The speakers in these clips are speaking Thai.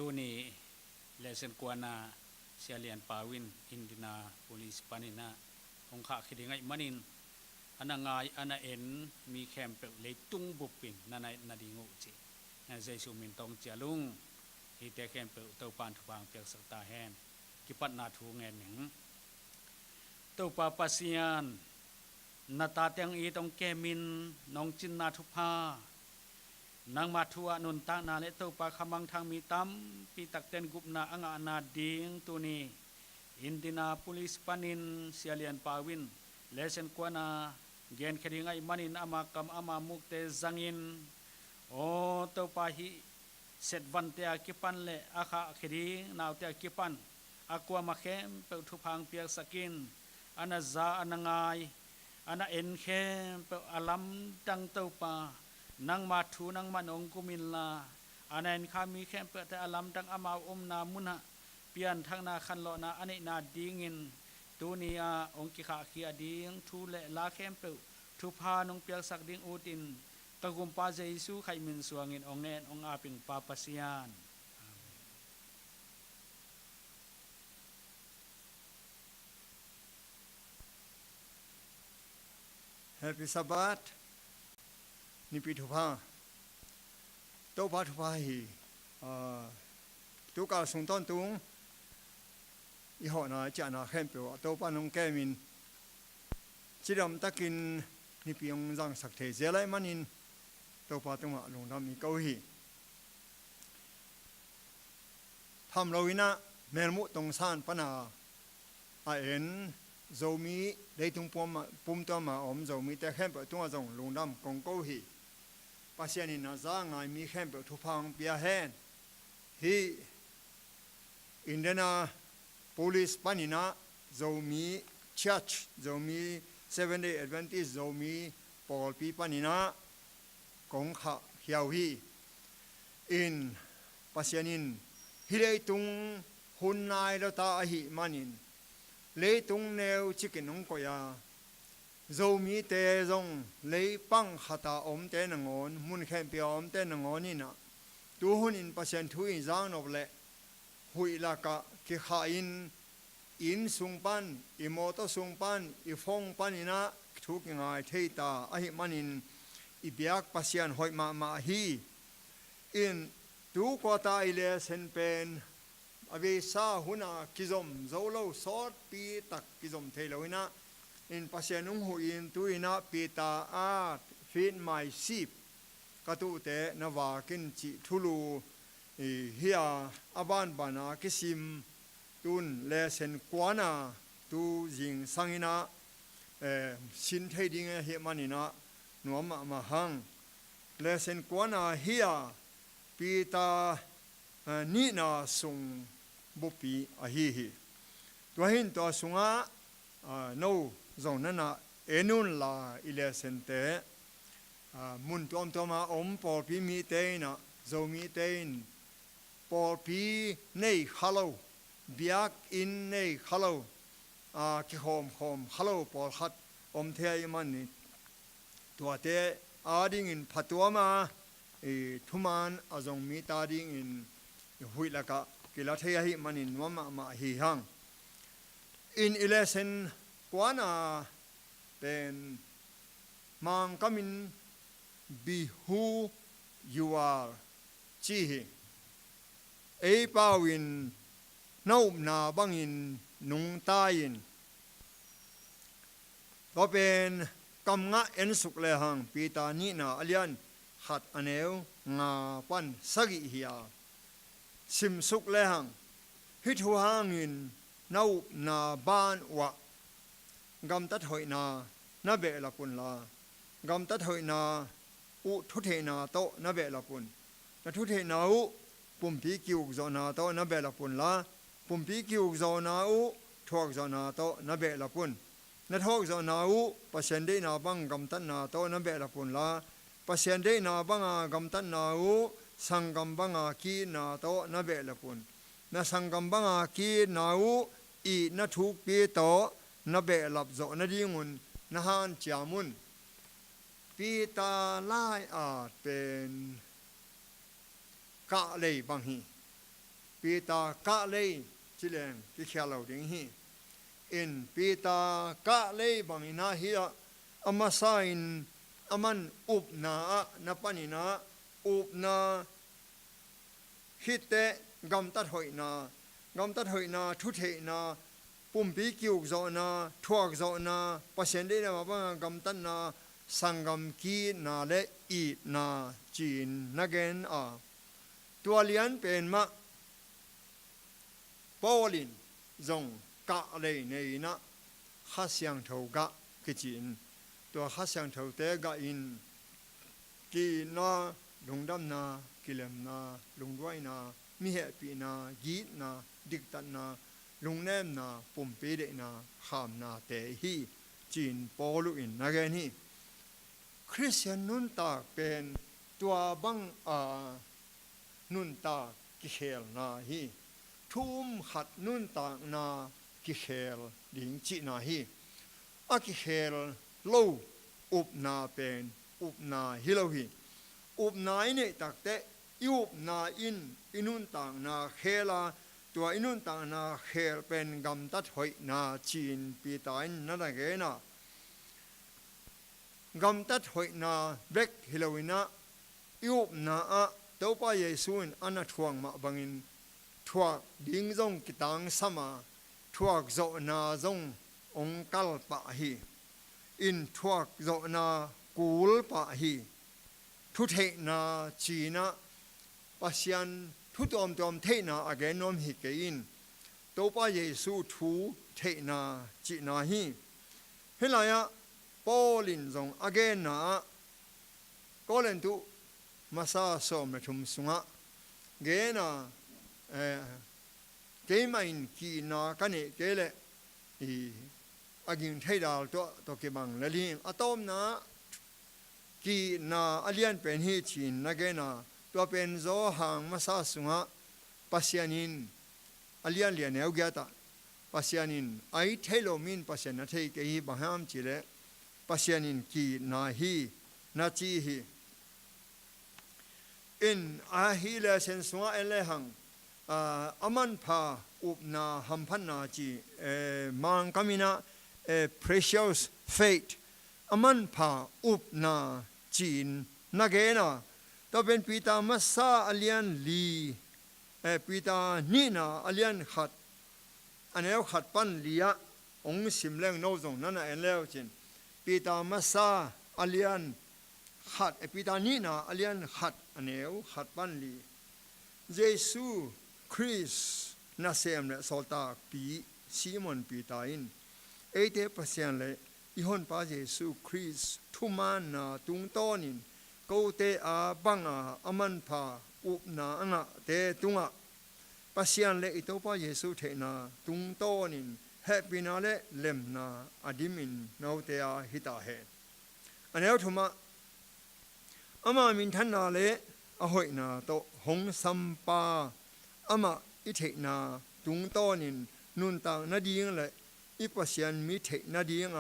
ตัวนี้เลเซนกวนาเซียเลียนปาวินอินดินาโพลิสปานินาองค์ข้าคิดยังไงมันินอันงายอันเอ็นมีแคมเปลเลยตุงบุปินนั่นไงนาดีงูจีนั่นใจสุมินตองเจลุงที่แต่แคมเปลเต้าปานทุบางเปียกสักตาแหนกิปัดนาทูเงินหนึ่งเต้าปาปัสยานนาตาเตียงอีตองแกมินน้องจินนาทุพานางมาทัวนุนตานาเลตัวปาขมังทางมีตั้มปีตักเต็นกุบนาอ่างอานาดิงตัวนี้อินดินาโพลิสปานินเซียเลียนปาวินเลเซนกวนาเกนคดีไงมันินอามากัมอามามุกเตจังอินโอตัวปาฮิเสร็จวันเตียกิปันเลอาคาคดีนาวเตียกิปันอากวามาเข้มเปิดทุพังเปียกสกินอานาซาอานาไงอานาเอ็นเข้มเปิดอาลัมดังตัวปานางมาทูนางมันองกุมิลลาอันนั้นข้ามีแค่เปิดแต่อลัมดังอามาอมนามุนะเปลี่ยนทางนาคันโลนาอันนี้นาดีงินตัวนี้องกิขาขีอดีงทูเลลาแคมเปิลทุพานองเปียกสักดิงอูตินตะกุมปาเจซูไขมินสวงินองเนนองอาปิงปาปัสยานHappy Sabbath นิพิทุพาโตปาทุพาฮีตุกาสุงต้นตุงอีหอนาจานาเข้มเปียวโตปานงแกมินจิดำตะกินนิพิยงจังสักเทเจไลมันินโตปาตุงะลงดำมีเกาฮีทำเราวินะเมลมุตงซานปนาเอ็นโจมีได้ตุงปุ่มตัวมาอมโจมีแต่เข้มเปียวตัวจงลงดำกงเกาฮีปัจจัยนี้น่าจะง่ายมีแค่เปิดทุพังเปียแหนที่อินเดียนาโพลิสปานินาจะมีเชิร์ชจะมีเซเว่นเดย์แอดเวนติสจะมีปอลปีปานินากงข้าเขียวฮีอินปัจจัยนี้ฮิเลตุงหุ่นนายเราตาหิมันินเลตุงเนวชิกินงก็ยาdầu mi tê rong lấy băng hạt ôm tê nang on mun khem pi ôm tê nang on ina tu hun in pasien thu in giang nop le hui la ka ki kha in sung pan I moto sung pan I phong pan ina thu ki ngai thei ta a hi manin I biak pasien hoi ma hi in tu ko ta ile sen pen avi sa huna kizom zolo sot pi tak kizom thei lo ina in pasien hu in tu ina pita a fin mai sip katu te nawa kin chi thulu hia aban bana kisim tun le sen kwana tu jing sangina sin thei ding he manina nuama ma hang le sen kwana hia pita ni na sung bupi a hi to hin to sunga no zong nana enun la ile sente mun tom toma om por pi mi te na zo mi te por pi nei khalo biak in nei khalo ki hom khalo por khat om the man ni to te ading in phatwa ma thuman azong mi ta ding in hui la ka kila the hi manin ma hi hang in ile sen Kwana then mang kamin be who you are chihi e pawin nau na bangin nung tayin to pen kam nga en suk le hang pita ni na alian khat aneu nga pan sagi hiya sim suk le hang hit hu hangin nau na ban wa gam tat hoi na be la pun la gam tat hoi na u thu the na to na be la pun na thu the na u pum pi kiu zo na to na be la pun la pum pi kiu zo na u thok zo na to na be la pun na thok zo na u pasien de na bang gam tat na to na be la pun la pasien de na bang gam tat na u sangam bang ki na to na be la pun na sangam bang ki na u I na thuk pi to na be lap zo na dingun na han chiamun pi ta lai a pen ka lei bang hi ปีตากะเลยจิเลงที่เขียนเราดิ้งฮีอินปีตากะเลยบางอินาฮีอามาซาอินอามันอุบนานับปนินาอุบนาฮิตเตกำตัดหอยนากำตัดหอยนาทุเทนาปุ่มปีกิวโซนาทวกโซนาปัสเซนเดนมาบังกำตัดนาสังกำกีนาเลอีนาจีนนักเกนตัวเลียนเป็นมะปอลินจงกะเลยในนะข้าเสียงเท่ากะกิจินตัวข้าเสียงเท่าเตกะอินกีนาลุงดำนากิเลมนาลุงด้วยนามิเหปีนายีนาดิกตันนาลุงแนมนาปุ่มปีเดนาขามนาเตฮีจีนปอลุอินนักเกนี่คริสเตียนนุนตาเป็นตัวบังนุนตากิเขลนาฮีทุ่มขัดนุนตานากิเขลดิงจินาฮีอากิเขลโลอุบนาเป็นอุบนาฮิโลฮีอุบนาเนี่ยตักเตอุบนาอินุนตานาเคลาตัวอินุนตานาเคลเป็นกำตัดหอยนาจีนปีตายนั่นเองนะกำตัดหอยนาเบกฮิโลวินะอุบนาตัวป้าเยซูนอันนั้นทวงมาบังอินทวกดิ้งจงกิตังสมาทวกโจนาจงองกัลปะฮีอินทวกโจนากูลปะฮีทุเทนาจีนะปัสยันทุตอมตอมเทนาอเกนอมฮิเกอินตัวป้าเยซูทูเทนาจีนาฮีเฮลายะปอลินจงอเกนนาก็เลนตุมาซาสอมเลทุมสุงะเกนาเกมาอินกีนากันเนเกเลอากินเทดาลตัวเกบังละลิงอะตอมนากีนาอเลียนเป็นฮีชินนักเกนาตัวเป็นโซหังมาซาสุงะปัสยานินอเลียนเลียนเอวเกตาปัสยานินไอเทโลมินปัสยานาเทเกฮีบะฮามจิเลปัสยานินกีนาฮีนาจีฮีอินอาฮีเลเซนสุงะเอเลหังอามันพาอุบนาหัมพันนาจีมังกามินาprecious faith อามันพาอุบนาจีนนักเกนาตัวเป็นปีตามัสซาอเลียนลีปีตานีนาอเลียนขัดอันนี้ขัดปันลียะองสิมเลงโนซงนั่นเองแล้วจินปีตามัสซาอเลียนขัดปีตานีนาอเลียนขัดอันนี้ขัดปันลีเยซูคริสนาเซมเลโซตาปีซีมอนปีตาอินเอเดปเซียนเลอีฮอนปาเยซูคริสทุมานาตุงโตนินกูเตอาบังอามันพาอุบนาอ่ะเตตุงปเซียนเลอิโตปาเยซูเทนาตุงโตนินเฮปินาเลเลมนาอดิมินนาเตอาฮิตาเฮอันนี้ทุมาอามามินทันนาเลอหอยนาโตหงสัมปาอามาอิเทนาตุงโตนินนุนตางนาดีงเลยอิปเซียนมิเทนาดีง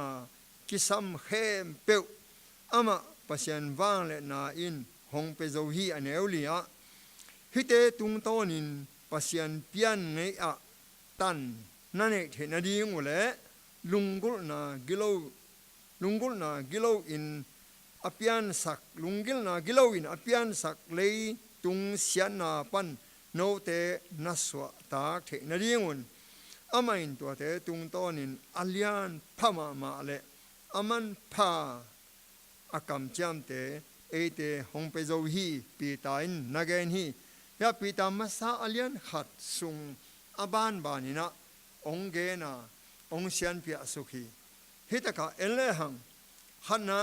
กิสัมเขมเปียวอามาปเซียนวางเลยนาอินหงเปโซฮีอันเอวลีอะฮิเตตุงโตนินปเซียนเปียนเงอะตันนั่นเองเทนาดีงวะเลยลุงกุลนากิโลอินอเปียนสักลุงกิลนากิโลอินอเปียนสักเลยตุงเสียนาปันโนเตนัสวะตากเทนาดีงวนอามาอินตัวเตตุงโตนินอเลียนพม่ามาเลอามันพาอากำจำเตเอเตหงเปโซฮีปีตาอินนักเกนฮียาปีตามาซาอเลียนขัดสุงอาบานบานินะองเกนาองเซียนเปียสุขีฮิตกะเอเลหังฮันนา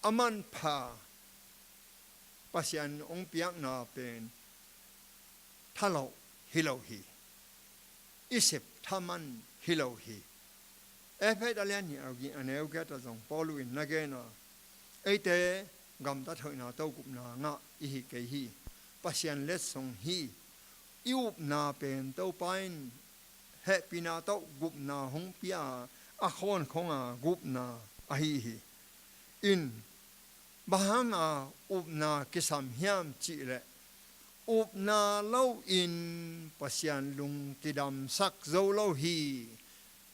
อามันพาปัสยันองเปียกนาเป็นทะเลาฮิโลฮีอิสิบทามันฮิโลฮีเอฟเอตาเลียนนี่เอากินอันเอวแกตะจงปอลุอินนักเกนาไอเตกำตัดหอยนาเต้ากุบนางะอิฮิเกฮีปัสยันเลสสงฮีอิวบนาเป็นเต้าไปน์เฮปินาเต้ากุบนาหงเปียอาคอนของกุบนาอหิฮีอินบางอุบนากิสามเฮียมจิเล up na lâu in pasian lung kidam sak zo lâu hi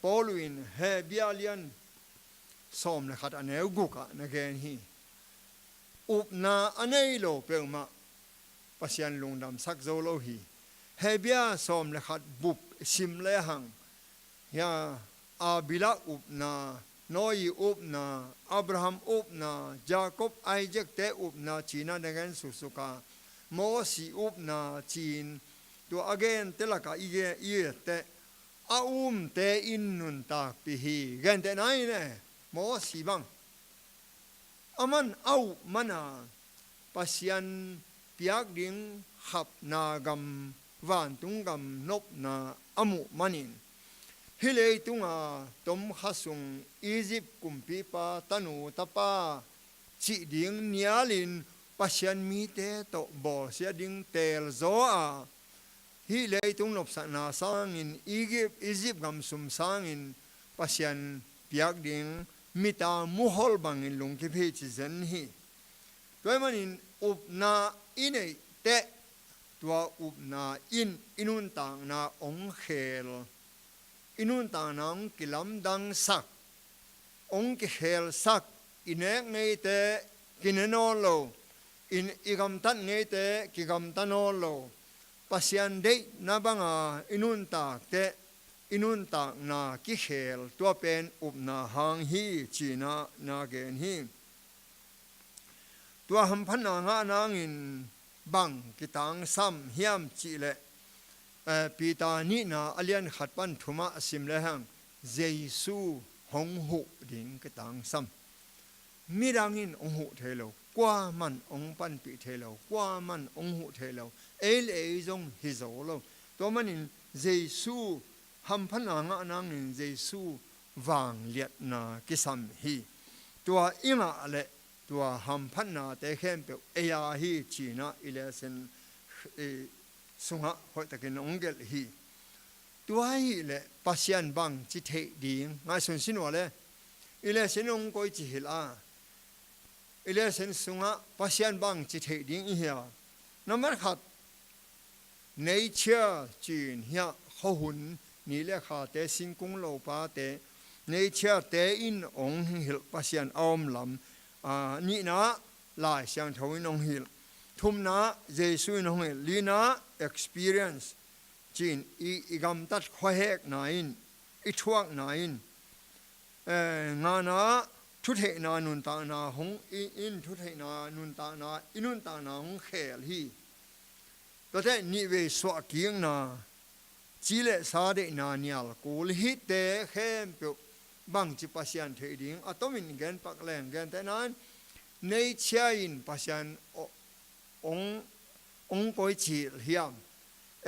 Paulin he bialian som le khat aneu guka na gen hi up na anei lo pelma pasian lung dam sak zo lo hi he bia som le khat bup sim le hang ya abila up na Noi up na Abraham up na Jacob Isaac te up na China dengan susuka Mosi up na Chin to again telaka ige te te innun tak pihi gen te nai ne Mosi bang aman au mana pasian piak ding hap na gam van tung gam nop na amu manin Hilei tunga tom khasung Egypt kumpi pa tanu tapa chi ding nialin pasian mi te to bol sia ding tel zo a hilei tung nop sa na sang in Egypt gam sum sang in pasian piak ding mita muhol bang in lung ki phi chi zen hi toy manin up na inei te tua up na inun tang na ong khel inun ta nang kilam dang sak ong ki hel sak inek ngei te kineno lo in igam tan ngei te kigam tano lo pasian de na banga inun ta te inun ta na ki hel tua pen up na hang hi china na gen hi tua ham phan na nga nang in bang kitang sam hiam chi le Pita ni na alian khat pan thuma sim le hang Jesu hong hu ding cái tang sam mirangin ong hu thelo qua man ong pan pi thelo qua man ong hu thelo el e jong hi zo lo to manin Jesu ham phan na nga nang in Jesu wang liat na ki sam hi tua inga le tua ham phan na te khem pe ya hi china ile sen sunga hoi takin ongel hi tuai le pasian bang chi the ding ngai sun sin wale ile sinong koi chi hila ile sen sunga pasian bang chi the ding hi number khat nature chin hia ho hun ni le kha te sing kung lo pa te nature te in ong hil pasian om lam ni na lai siang thoi nong hil thum na Jesu nong hil lina experience chin igam tat khohek nain I thuak nain nga na thu the na nun ta na hong in thu the na nun ta na inun ta na hong khel hi to te ni ve swa kieng na chi le sa de na nyal kul hi te khem pe bang chi pasian the ding atomin gen pak leng gen te nan nei chia in pasian ong koi chi hiam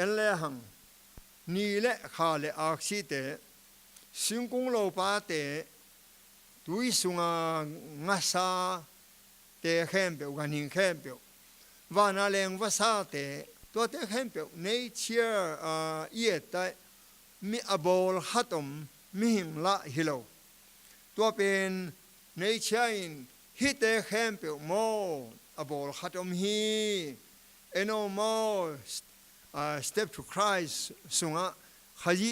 ele hang ni le kha le ak si te sing kung lo pa te tui sunga ngasa te khem pe ganin khem pe va na leng va sa te to te khem pe nature ye ta mi abol hatom mi him la hilo to pen nature in hi te khem pe mo abol hatom hi eno mo step to Christ sunga khaji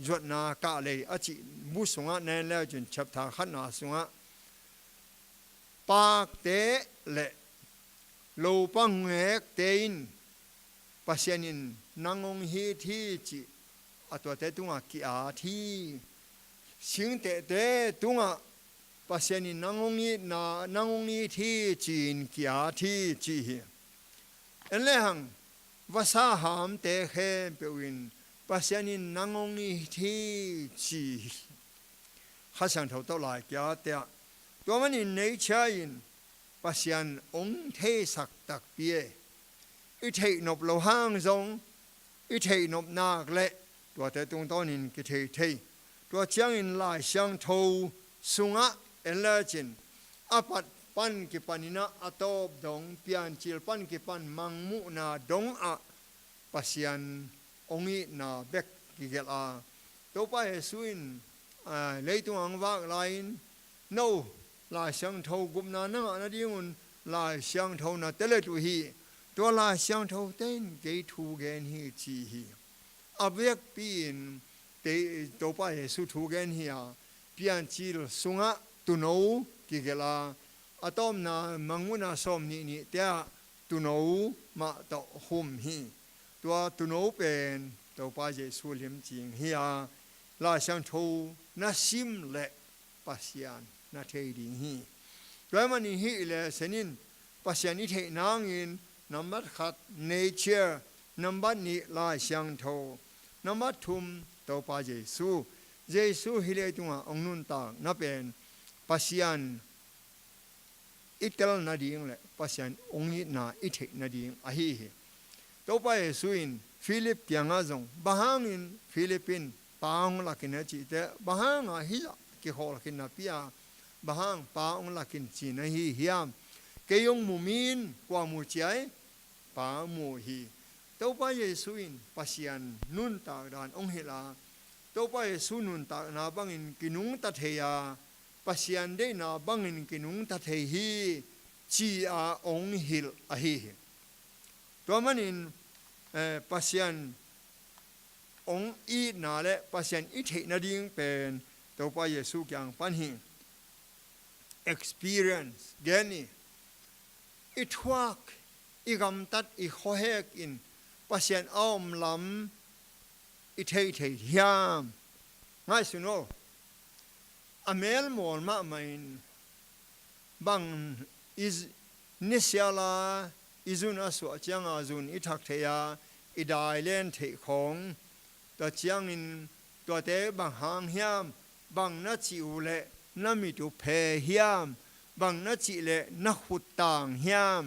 jot na ka le achi bu sunga nen le jun chaptha khan na sunga pak te le lo pang ngek te in pasianin nangong hi thi chi atwa te tunga ki a thi sing te tunga pasianin nangong ni thi chin ki a thi chi hi enle hang vasa ham te khe pewin pasianin nangong ni thi chi khasang thau to lai kya te to manin nature in pasian ong the sak tak pie I thei nop lo hang zong I thei nop nak le to te tung ton in ki thei to chiang in lai siang tho sunga elergin apat pan ki panina atop dong pian chil pan ki pan mangmu na dong a pasian ongi na bek ki gel a to pa hesuin leitung ang wak lain no la siang tho gup na na dingun la siang tho na tele tu hi ตัวลาช่างเท่าเต้นเกทูเกนฮีจีฮีอาเวกปีนเตตัวไปสุทูเกนฮีอาเปียนจิลสุงะตุโนกิเกลาอะตอมนามังมุนาสมนี่เตะตุโนมาตอหุมฮีตัวตุโนเป็นตัวไปเยซูลิมจิงฮีอาลาช่างเท่านาซิมเละปัสยานนาเทดิงฮีด้วยมันนี่ฮีเลเสนินปัสยานิเทนางอินนัมบัดขัดเนเจอร์นัมบัดนี้ลาช่างเท่านัมบัดทุมตัวไปเยซูฮิเลตุงองนุนตานับเป็นปัสยานอิตาลนาดีงเลยปัสยานองค์นี้นาอิเทนาดีงอาฮีตัวไปเยซูอินฟิลิปเตียงอาจงบางอินฟิลิปปินปางลักินจีเตบางอาฮิละกิฮอลักินนาพิอาบางปางลักินจีนฮีฮิามเกยงมุมินกว่ามูเจยปามูฮีตัวไปเยซูอินปัสยานนุนตาดานองค์ฮิลาตัวไปเยซูนุนตานาบังอินกินุงตัดเฮียปัสยานได้นาบังอินกินุงตัดเฮีจีอาองค์ฮิลอาฮีตัวมันอินปัสยานองค์อีนาและปัสยานอิเทนาดิงเป็นตัวไปเยซูอย่างปันหิง experience แกนี่อิทวักอีกำตัดอีข้อเหกอินปัสยานอ้อมลำอิเทยามง่ายสุดโนอเมลมอลมาไม่บังอิสนิสยาลาอิจุนอสวะจังอาจุนอิทักเทียอิดายเลนเทของตัวเจียงอินตัวเตบังหางเฮียมบังนัจิอุเลนัมิตุเพเฮียมบังนัจิเลนักขุดต่างเฮียม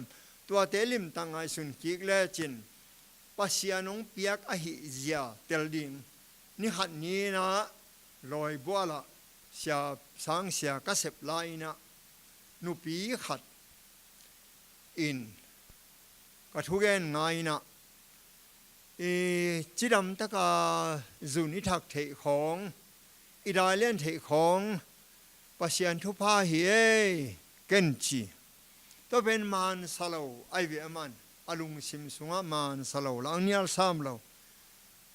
ตัวเตลิมตังไอสุนกิกเลจินปัสยานงเปียกอหิเจียเตลดิงนี่หัดนี้นะลอยบัวละเสียสังเสียกระเสบไลนะนุปีขัดอินก็ทุกเอ็นไงนะจิดำตะกาจุนิทักเทของอิดาเลียนเทของปัสยานทุพาเฮเกนจีตัวเป็นมานสโลไอเวียมันอลุงซิมสุงามานสโลลังเนียลสามโล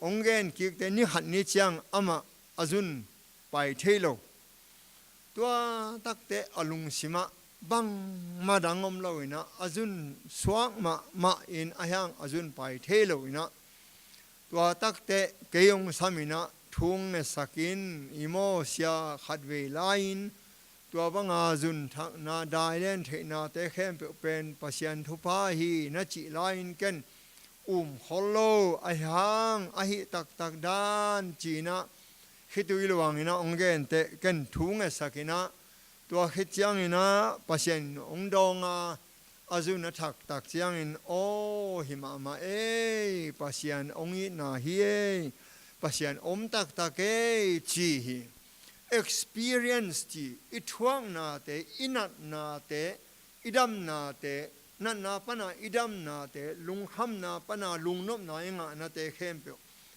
องเกนกิกเตนิหัดนิจังอามาอจุนไปเทโลตัวตักเตอลุงซิมาบังมาดังอมโลอินะอจุนสวงมาอินอายังอจุนไปเทโลอินะตัวตักเตะเกยงสามินะทุ่งเนสกินอิโมเซียขัดเวลาอินตัวบังอาจุนทักนาได้เล่นเทนาเตะเข้มเป็นปัสยันทุพาฮีนัจิลาอินเกนฮอลโลอายังอาหิตักดานจีนะคิดดูอีหลวงอินะองเกนเตะเกนทุ่งเนสกินะตัวคิดยังอินะปัสยันองดองอาจุนตักเจียงอินโอหิมามาปัสยันองอินาฮีปัสยันตักจีฮี experience จีอิทวังนาเตอินัดนาเตอิดัมนาเตนันนาปนาอิดัมนาเตลุงฮัมนาปนาลุงนบนาเองนาเตเข้มเปีย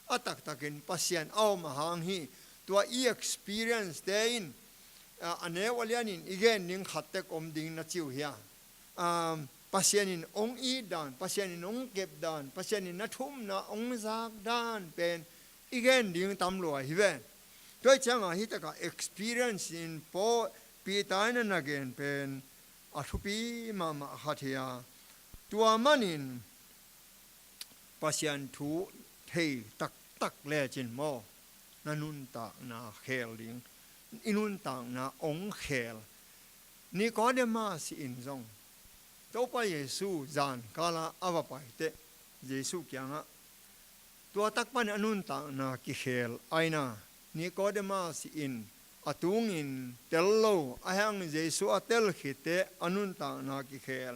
วตักอินปัสยันเอามาหางฮีตัวexperienceเตอินอันเนวเลียนินอีเกนนิงขัดเตกอมดิงนัจิวเฮียปัสยานินองอีดานปัสยานินองเก็บดานปัสยานินนัทุมนาองจากดานเป็นอีกนดิ่งตำรวจฮิเวนด้วยจังอาฮิตกะ experience in พอปีตายนั่นเกนเป็นอาทุปีมาขัดเฮียตัวมันนินปัสยานทูเทตักเลจินโมนันุนตานาเคลดิงอินุนตานาองเคลนี่ก็เดมาสิอินซงตัวไปเยซูจานกาลาอวไปเตเยซูกียงะตัวตักปันอนุนตานากิเคลไอนานี่ก็เดมาสิอินอตุงอินเตลโลอายังเยซูอเตลขิเตอนุนตานากิเคล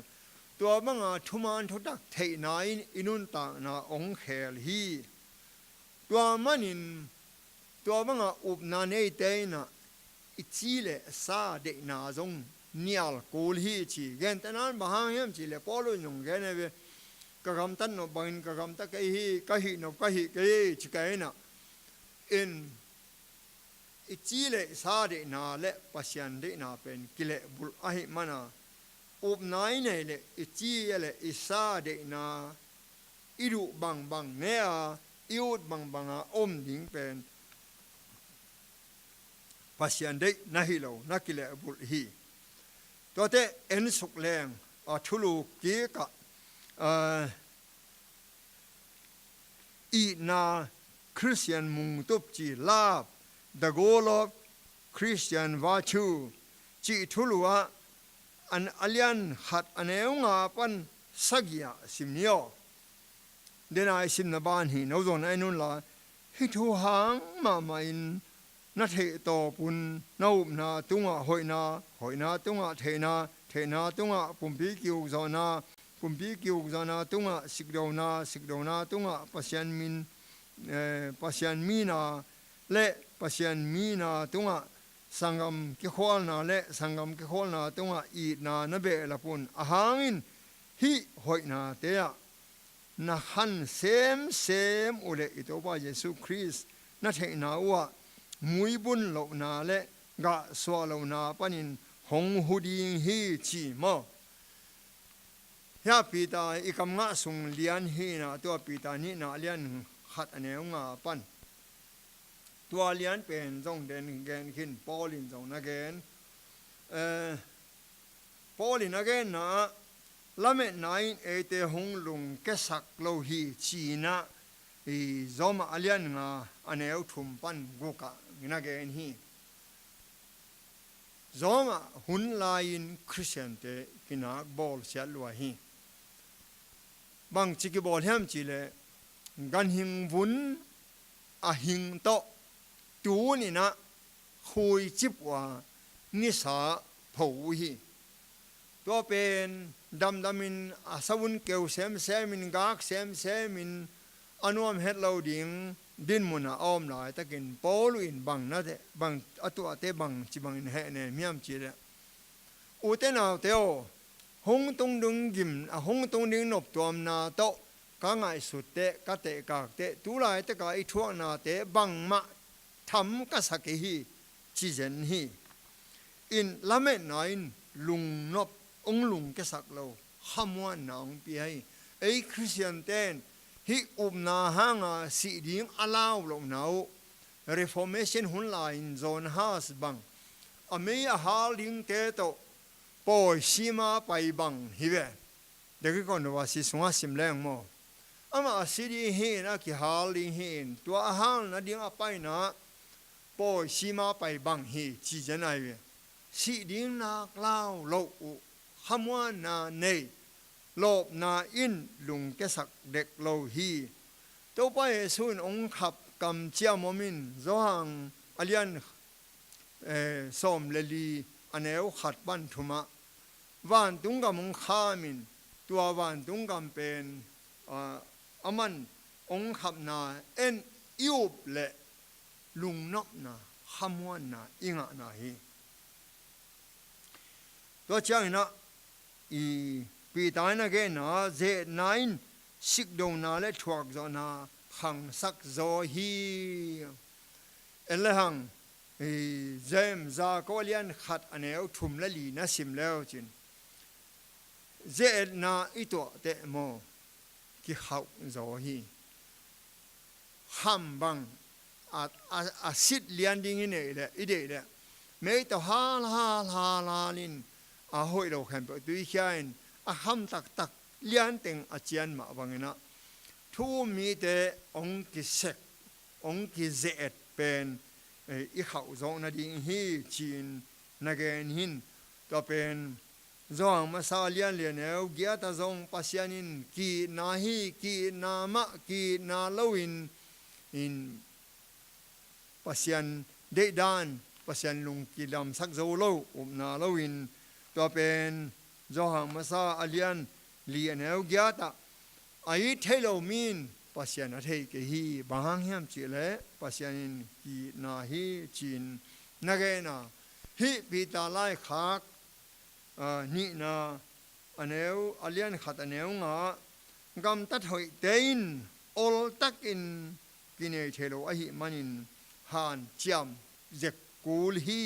ตัวบังอาทุมานทุดักเทนายอินุนตานาองเคลฮีตัวมันอินตัวบังอาอุบนาเนเตนะอิจิเลซาเดนาจงนิอัลโกลฮีชีเกนแต่นั้นบางอย่างชีเลพอลุยงเกนเวกะกำตันนบังกะกำตะเกฮีกะฮีนกะฮีเกยชิเกนะอินอิจิเลซาเดนาเลปัสยันเดนาเป็นกิเลบุลอาหิมานา อุบไหนเนี่ยเลยอิจีเลยอิซาเดนาอิรุบังเนี่ยอิอุดบังอมดิ่งเป็นปัสยันเดนะฮิโลนักกิเลบุลฮีตัวเตเอ็นสุกแรงทุลูกีกะอีนาคริสเตียนมุงตุบจีลาบ the goal of Christian virtue จีทุลัวอันอเลียนหัดอันเอวงาปันสักยาสิมเนียวเดนายสิมนบานหีนเอาโดนไอ้นุ่นละฮิทูหางมาอินนัทเหตอปุนนาอุบนาตุงะหอยนาตุงะเทนาตุงะปุ่มพีกิวจอนาปุ่มพีกิวจอนาตุงะสิกโดนาตุงะปัสยันมีนาและปัสยันมีนาตุงะสังกมกิโคลนาและสังกมกิโคลนาตุงะอีนานะเบละปุนอาหางินฮิหอยนาเตยนะฮันเซมอุเลอิโตบาเยซูคริสต์นะเทนาอวะมุยบุญโลนาและกะสวาโลนาปนินหงหุดิงฮีจีมอยาปีตาอีกำงะสุงเลียนฮีนาตัวปีตานี้นาเลียนขัดอันเอวงาปันตัวเลียนเป็นจงเด่นแกนขึ้นปอลินจงนะแกนปอลินนะแกนนะละเมนายเอเตหงลุงแกสักโลฮีจีนะจอมอาเลียนงาอันเอวทุมปันกุกะนะแกนฮีจอมหุ่นลายนคริสเตียนเตกินักบอลเสียลัวฮีบางจิกบอลแฮมจีเลกันหิงวุ้นอาหิงโตตูนี่นะคุยจิบว่านิสาผูฮีตัวเป็นดำมินอาสวุนเกวเซมินกากเซมินอนุมเฮดเราดิ่งดินมุนาอ้อมหลายตะกินปอลุอินบังนะเตบังอตัวเตบังจิบังเฮเนมียมจีเลอุเตนาเตโอหงตรงดึงกิมหงตรงดึงนบตัวมนาโตกางไอสุดเตกะเตกากเตตุลายตะกายทั่วนาเตบังมะทำกะสักฮีจีเจนฮีอินละเมนายลุงนบองลุงกะสักโลขมวนนองปีให้ไอคริสเตียนเตนฮิอุบนาหางาสีดิ่งอลาวลงนาว Reformation หุ่นลายโซนฮาสบังอเมยฮาลิงเตโตปอยชิมาไปบังฮิเวเด็กคนว่าสิสงาสิมแรงโมอามาสิดีเฮนะกิฮาลิงเฮนตัวอาหารนะดิ่งอไปนะปอยชิมาไปบังฮีจีเจนไอเวสีดิ่งนักลาวโลอุขมวนนาเนโลบนาอินลุงแกสักเด็กโลฮีตัวไปสุนองขับกำเจียมมินโซหังอเลียนสมเลลีอันเอวขัดบันทุมะวันตุงกำมงขามินตัววันตุงกำเป็นอามันองขับนาเอ็นยูบเละลุงนบนาขมวนนาอิงะนาฮีตัวเจ้านะอีปีตายนะแกนะเจนายสิกดงนาและทวกจนาขังสักโซฮีเอลหังเจมซาโกเลียนขัดอันเอวทุมละลีนะสิมแล้วจินเจนาอิตัวเตโมกิเขาโซฮีห้ามบังอาสิดเลียนดิ้งนี่เลยอีเดเลยไม่ต้องฮาลาลินอาหอยเราแข่งไปด้วยแค่นอาห้ามตักเลียนเต็งอาเจียนมาบังนะทูมีแต่องกิเซกองกิเจตเป็นอีเขาโซนาดิ้งฮีจีนนักเอนหินก็เป็นจงมาซาเลียนเลียนเอวเกียตาจงปัสยานินกีนาฮีกีนามะกีนาลวินอินปัสยันเดดานปัสยันลุงกีดำสักโซโลอุบนาลวินตัวเป็นจงมาซาเลียนเลียนเอวเกียตาไอเทโลมินปัสยันเทกฮีบางแห่งจีเลปัสยันกีนาฮีจีนนักเอนาฮิปิตาไลคักนี่นะอันเอวอเลียนขัดอันเอวงากำตัดหอยเตินอลตักอินกินเอเทโลอหิมันินฮานเจียมเจกกูลฮี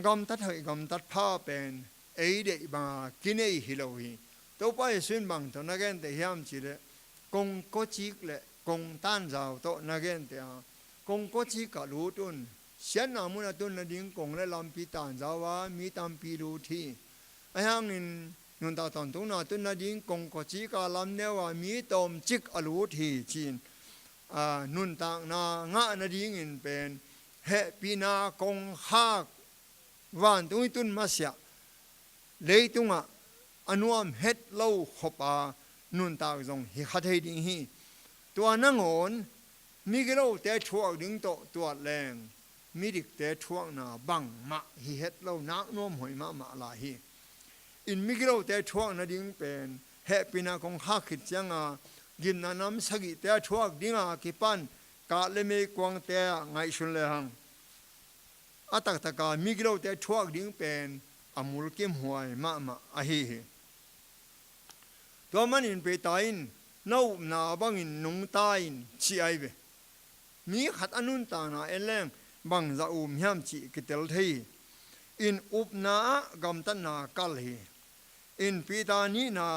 กำตัดหอยกำตัดผ้าเป็น เอเดบางกินเอฮิโลฮีตัวไปส่วนบางตัวนักเรียนแต่ยามจีเลกงโกจิกเลกงตันเจ้าตัวนักเรียนแต่กงโกจิกรู้ตุนเสียนามุนตุนนดิ่งกงเลลำปีตันเจ้าว่ามีตามปีรู้ที่ไอ้ฮังนินนุนตาตอนตุนนาตุนนดิ่งกงโกจิกลำเนว่ามีตอมจิกอรู้ที่จีนนุนตางางะนดิ่งเป็นเฮปีนากงฮักวันตุนตุนมาเสียเลยตุงอนุมเฮ็ดเล่าขบนุนตากจงฮิขัดให้ดิ่งฮีตัวนังโอนมีกิโลแต่ช่วงดิ่งโตตัวแรงมีดิกแต่ช่วงนาบังมะฮิเฮ็ดเล่านักน้อมหอยมะลาฮีอินมีกิโลแต่ช่วงนาดิ่งเป็นเฮปีนาคงฮักขิดจังกินน้ำสกิแต่ช่วงดิ่งกิปันกาเลมีกวางแต่ไงชุนเลยหังอัตตะกามีกิโลแต่ช่วงดิ่งเป็นอมูลกิมหวยมะอะฮีตัวมันอินไปตายน์น้าหน้าบังอินนุ่งตายน์ชีไอเบมีขัดอนุนตานาเอลเลงบังจะอุ้มยามชีกิเตลทีอินอุปนากำตันนากัลฮีอินปีตานีนา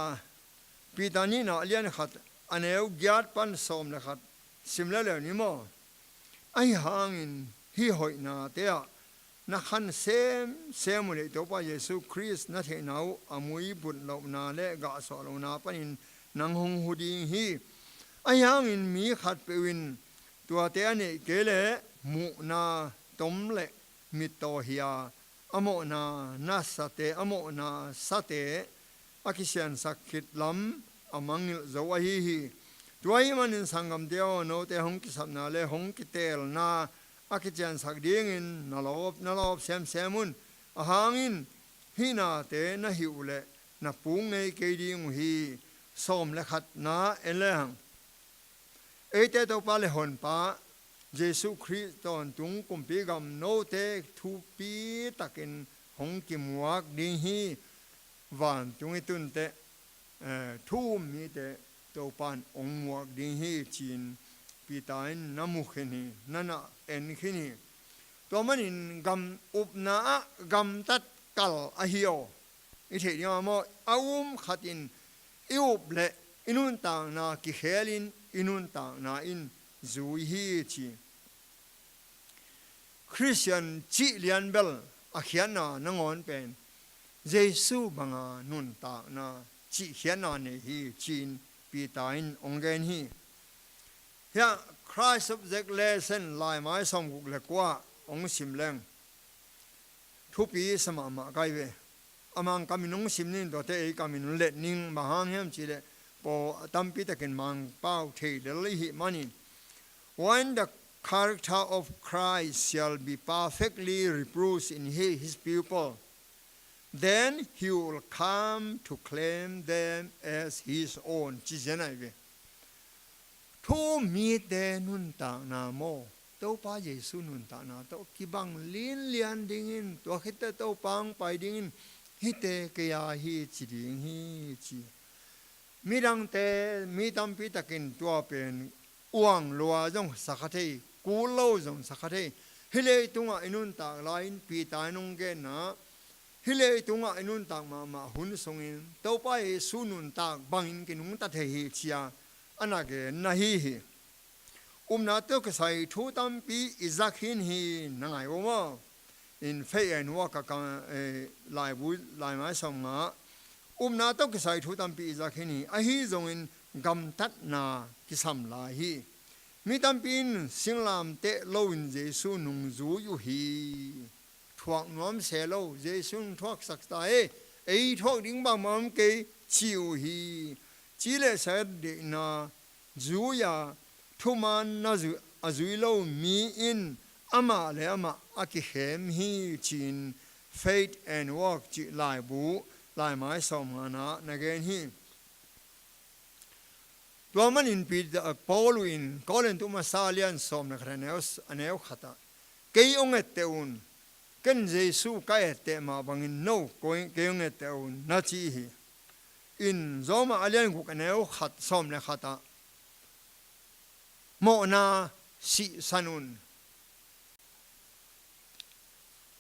เลียนขัดอันเอวญาติปันสมเลยขัดสิมเลเลนี่มั้งไอหางอินฮีหอยนาเตียนักขันเซมเลยตัวพระเยซูคริสต์นัทเฮนาวอามุยบุตรเรานาเล่กาสอลนาปนินนังหงหูดีฮีไอยังอินมีขัดเปวินตัวเตียนี่เกเลมุนาตมเละมิโตเฮียอโมนานาสเตอโมนาสเตอากิเซียนสักขิดลำอามังอิลจวะฮีตัวอีมันอินสังกัมเดียวโนเตหงกิสับนาเลหงกิเตลนาอากิจันสักดิ่งอินนลอบเซมุนอาหางอินฮีนาเตนะหิวเลนะปุงไงเกดิ่งฮีสมเลขัดนาเอเลหังเอเตตัวปาเลหอนปาเยซูคริสต์ตอนตุงกุมปีกำโนเตทูปีตักินหงกิมวักดิ่งฮีวันตุงอิตุนเตทูมีเตตัวปานองมวักดิ่งฮีจีนปีตายน้ำมุขนี่นั่นเอ็นขินี่ตัวมันอินกำอุปนากำตัดกัลอหิโออิเทียมอาวุมขัดอินอิอุบเลอินุนต่างนากิเฮลินอินุนต่างนาอินจูฮีจีคริสเตียนจีเลียนเบลอาเขียนนานงอนเป็นเยซูบังานุนต่างนาจีเขียนนาเนฮีจีนปีตายองเกนฮีเฮียครายสับเจกเลเซนลายไม้สมกุกเล็กว่าองสิมเลงทุปีสมามาไกเวอามังกามินองสิมนินตัวเตะกามินเล็ดนิงมาหามเฮียมจีเลปอตัมปีตะกินมังเป้าเทเดลิหิมันิน When the character of Christ shall be perfectly reproached in his people, then he will come to claim them as his own. จีเจนไอเวทูมีเตนุนตานาโมตัวป้าเยซูนุนตานาตัวกิบังลินเลียนดิ่งินตัวคิดแต่ตัวปังไปดิ่งินฮิเตเกียฮีจีดิ่งฮีจีมีดังเตมีตัมปีตะกินตัวเป็นอ้วงลัวจงสักเทกูเล่าจงสักเทฮิเลตุงอินุนตากลายปีตายนงเกนะฮิเลตุงอินุนตากมาหุ่นทรงอินตัวป้าเยซูนุนตากบังอินกินุงตัดเฮียชียอันนั้นก็น่าฮีนาตัวก็ใส่ทุตัมปีอิจักหินฮีนั่งไงวะมั้งอินเฟย์นัวกับลายบุลายไม้สมงานาตัวก็ใส่ทุตัมปีอิจักหินฮีอะฮีจงอินกำตัดนากิสัมลาฮีมีตัมปีนสิงลามเตะโลอินเจสุนุงจูอยู่ฮีทวกน้อมเสโลเจสุนทวกสักตาเอทวกดิ้งบางมันเกยชิวฮีจีเลเสดนาจูยาทุมันนาจูอาจุยโลมีอินอามาเลอามาอากิเฮมฮีจีน faith and work จีลายบูลายไม้สมงานะเกนฮีตัวมันอินปีปอลูอินก็เล่นตัวมาซาเลียนสมนะครับเนวขัดเกยองเอตเตอุนกันเจสุกายเตมาบังอินโนเกยองเอตเตอุนนาจีฮีอินจอมาเลียนกุกันเนวขัดสมเลยขัดโมนาสิสันุน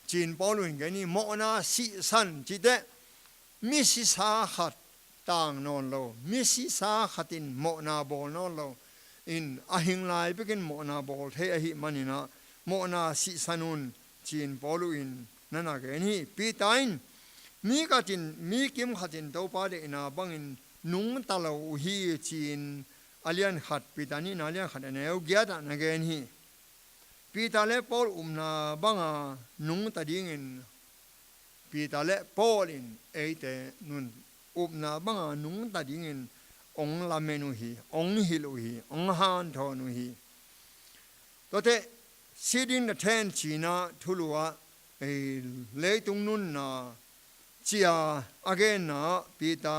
จีนปอลูอินกันนี่โมนาสิสันจีเต มิสิสาขัดต่างนอนโลมิสิสาขัดินโมนาบอลนอนโลอินอหิงไลไปกินโมนาบอลเทอหิมันินะโมนาสิสนุนจีนปอลุอินนั่นน่ะแกนี่ปีตายมีกัจินมีกิมขัดินตัวปาเดนาบังอินนุงตะลาวฮีจีนอาเลียนขัดปีตานี่นาเลียนขัดเนวเกียดนะแกนี่ปีตาเลปอลนาบังอานุงตะดิ้งอินปีตาเลปอลินเอเตนุนนาบังอานุงตะดิ้งอินองลาเมนุฮีองฮิลุฮีองฮานทอนุฮีตัวเตซีดินเทนจีน่าทุลัวเลตุงนุนนาจีอาอเกนนาปีตา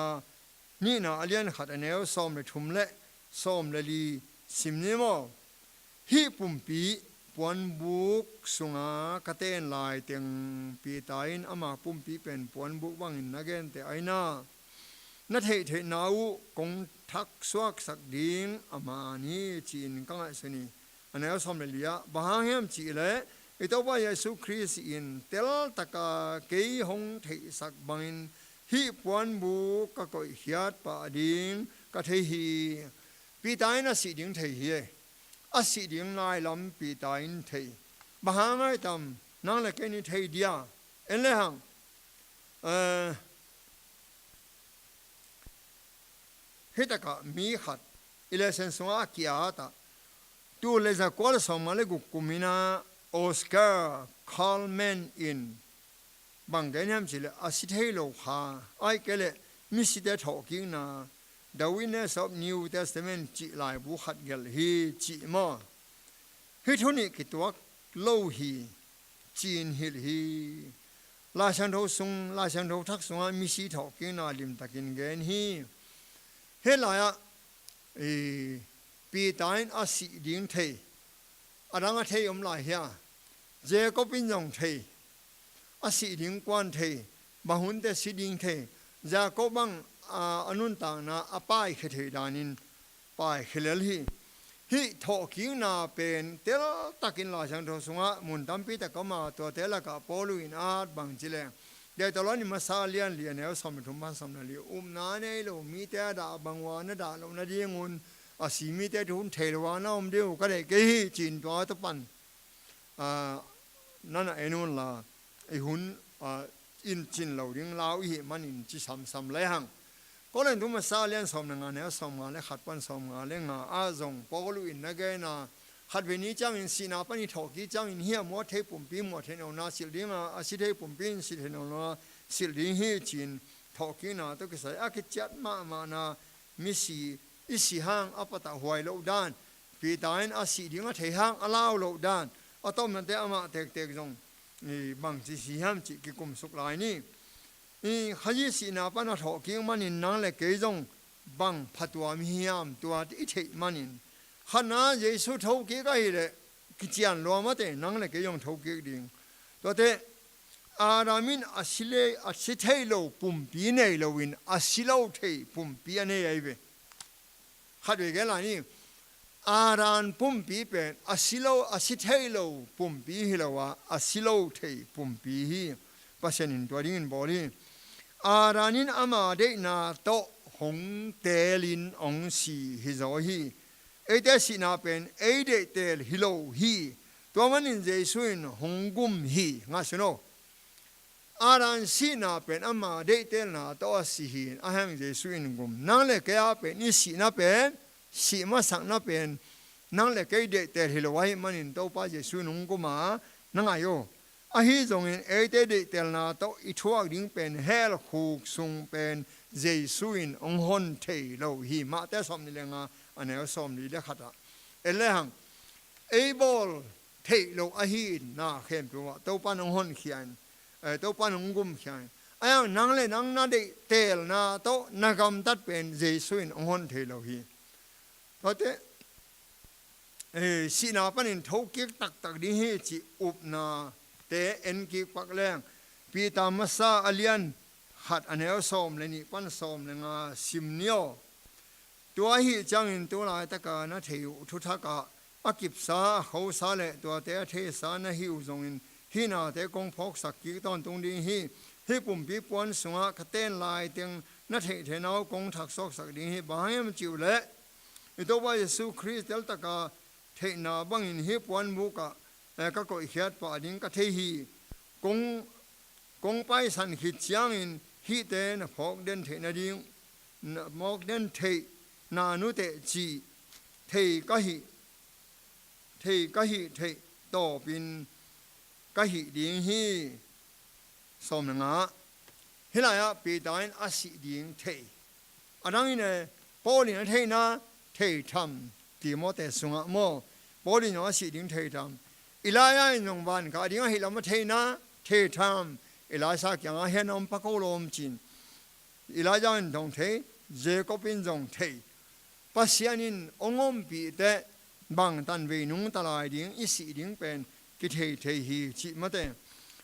นี่นาอาเลียนขัดเนวซ้อมเลทุมเลซ้อมเลลีสิมเนโมฮีปุ่มปีปวนบุกสุงากเตนลายเตียงปีตาอินอามาปุ่มปีเป็นปวนบุกวังอินนักเกนแต่ไอนานัทเทนาวกงทักสวักสักดิ่งอามานีจีนกังไอสนีอันนี้ซ้อมเลลียบางแห่งจีเลไอตัวว่าเยซูคริสต์อินเตลตะกาเกยหงเทสักบังฮีปวนบุกก็ก่อยเฮียดปาดิ่งก็เทฮีปีตายน่ะสิดิ่งเทฮีอาสิดิ่งนายลำปีตายน์เทบางไงตำนั่งเล็กนี่เทเดียเอ็นเลยหังเฮตกะมีขัดอิเลเซนสวากิอาตาตูเลซากอลสมัยกุกุมินาออสการ์คาร์แมนอินบางแกนี่มจิเลอาสิเทโลฮาไอเกเลมิสิเดทอกิงนาดาวินเนสอบนิวเทสเตเมนต์จิลายบุขัดเกลฮีจิมาฮิทุนิกิตัวโลฮีจีนฮิลฮีลาชันโทซุงลาชันโททักซุงมิสิทอกิงนาลิมตะกินเกนฮีเฮลายะปีตายน์อาศิดิ่งเทอารังเทยมลายเฮียเจก็เป็นยองเทอาศิดิ่งกวนเทบางหุ่นเตศิดิ่งเทจาก็บังอนุนต่างนาอป้ายเขตดานินป้ายเขลฮีฮิทอกิงนาเป็นเตลตักินลาชังทสุงะมุนตัมปีตะก็มาตัวเตลกะปอลุอินอาดบางจิเลเดี๋ยวตลอดนี้มาซาเลียนเลียนแล้วสมัยทุ่มบ้านสมัยเลียนาเนโลมีแต่ดาบางวานดาลงนาดีงุนอาศิมีแต่ทุนเทวานาอมเดียวก็ได้เกยจีนตัวตะปันนั่นเอนุนละไอหุ่นอินจินเหล่าดิ้งลาวอีมันอินจิซ้ำเลยหังก็เลยทุ่มมาซาเลียนสมัยงานแล้วสมัยงานแล้วขัดปันสมัยงานแล้วงาอาจงปอลุอินนักเกน่าขัดเวนี้จังอินสีนาปันอิทอกีจังอินเฮียมัวเทปุ่มปีมัวเทนเอานาสิลดิ้งอาสิเทปุ่มปีสิเทนเอานาสิลดิ้งเฮจีนทอกีนาตัวกิสัยอากิจัดมานามิสีอิสิหังอปตะหวยโลดานปีตายน์อาศิดิ่งเทหังอลาวโลดานอต้มนั่นเตอามาเตกจงนี่บางจิสิหัมจิกิกุมสุกลายนี่ขยิสินาปนาทอกิงมันอินนังเลเกจงบังพัตวามิยามตัวอิเทมันอินขณะเยซูทอกิก็เฮเลกิจยันโลมาเตนังเลเกยงทอกิดิ่งตัวเตอารามินอาศิเทโลปุ่มปีเนโลวินอาศิโลเทปุ่มปีเนยเวขัดเวกลานี่อารานปุ่มปีเป็นอาศิเทโลปุ่มปีฮิลาวะอาศิโลเทปุ่มปีฮีปัสนินตัวดิ้งบอลีอารานินอามาเดนาโตหงเตลินองสีฮิโซฮีเอเดสินาเป็นเอเดเตลฮิโลฮีตัวมันอินเจสุอินหงกุมฮีงาสโนอารานสีนาเป็นอามาเดเตลนาโตสีฮีอาหังเจสุอินกุมนั่งเลกยาเป็นนิสีนาเป็นสีมาสังนาเป็นนั่งเลกยเดเตลฮิโลวะฮีมันอินโตปาเจสุนุงกุมานั่งอายุอาฮิจงอินเอเดเตลนาโตอิทวกดิ้งเป็นเฮลคูกซุงเป็นเจสุอินองฮอนเทโลฮีมาแต่สมนิเลงาอันนี้สมนิเลขัดอะเอเลหังเอบอลเทโลอาฮินาเข้มตัวโตปานองฮอนเขียนโตปานองกุมเขียนอายังนั่งเลยนั่งนาเดเตลนาโตนักำตัดเป็นเจสุอินองฮอนเทโลฮีเพราะเตสีนาปันินทอกิกตักดิ้งเฮจิอุบนาเตเอ็นกิปักแรงปีตามาซาอเลียนหัดอันเอลซอมเลยนี่ปั้นซอมเลยงาซิมเนียวตัวฮีจังอินตัวลายตะกานะเทวทุทักะอากิบซาเขาซาเลตัวเตเทสานะฮิวจงอินฮีนาเตกงพกสักกิตอนตรงนี้ฮี hi pum pi pon sunga khaten lai teng na the the nau kong thak sok sak ding hi bahayam chiu le ito ba Yesu Christ del taka the na bangin hi pon mu ka ka ko hiat pa ding ka the hi kong pai san hi chiang in hi te na phok den the na ding mok den the na nu te chi the ka hi the to bin ka hi ding hi som nga hilaya pe dain asi ding the anang ine poli na the na the tham Timote sunga mo poli no asi ding the tham ilaya nong ban ka ding hi lam the na the tham ilasa kyang he nom pa ko lom chin ilaya dong the Jacobin dong the pasianin ongom pi te bang tan ve nung talai ding isi ding pen ki the hi chi ma te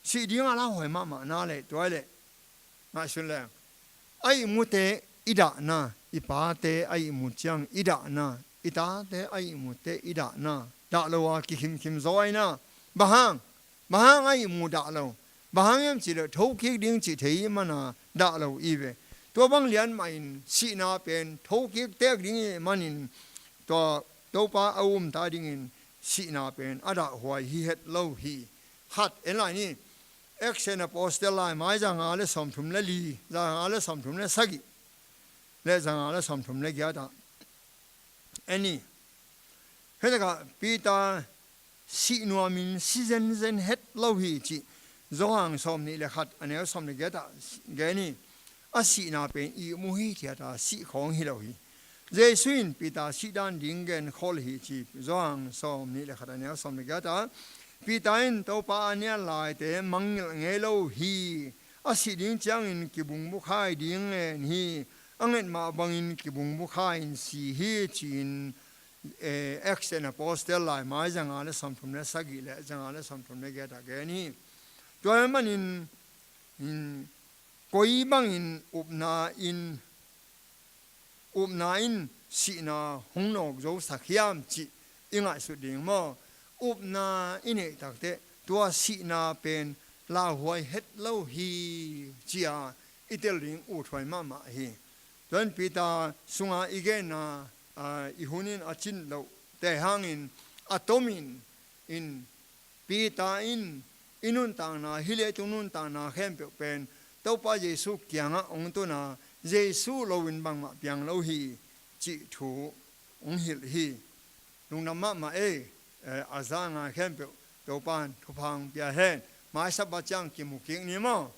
si ding ala hoi ma ma na le toy le ma sun le ai mu te ida na ipa te ai mu chang ida na ita te ai mu te ida na da lo wa ki kim zo ai na bahang ai mu da lo bahang yam chi le thau ki ding chi thei ma na da lo i ve to bang lian ma in si na pen thau ki te ding manin to pa ta ding in si na pen ada hoi hi het lo hi hat en lai ni action apostle lai mai jang ale som thum le li jang ale som thum le sagi le jang ale som thum le gya da any heda pita si no min season zen het lo hi chi zo hang som ni le khat ane som le gya da ge ni a si na pen i mu hi thia da si khong hi lo hi je suin pita si dan ding gen khol hi chi zo hang som ni le khat ane som le gya da Pitain to pa ania lai te mang nge lo hi asi ding chang in ki bung bu khai ding en hi angen ma bang in ki bung bu khai in si hi chin action apostle lai mai jang ale sam thum le sagi le jang ale sam thum le ge da ge ni to man in koi bang in upna in si na hong nok zo sakhiam chi inga su ding mo upna ine takte tua si na pen la huai het lo hi chia iteling u thoi ma ma hi don pita sunga igen na ihunin achin lo te hangin atomin in pita in inun tang na hile tunun tang na khem pe pen to pa Jesu kyanga ong tu na Jesu lo win bang ma piang lo hi chi thu ong hil hi lung na ma azanga khem pe to pan thu phang pia hen mai sa ba chang ki mu king ni mo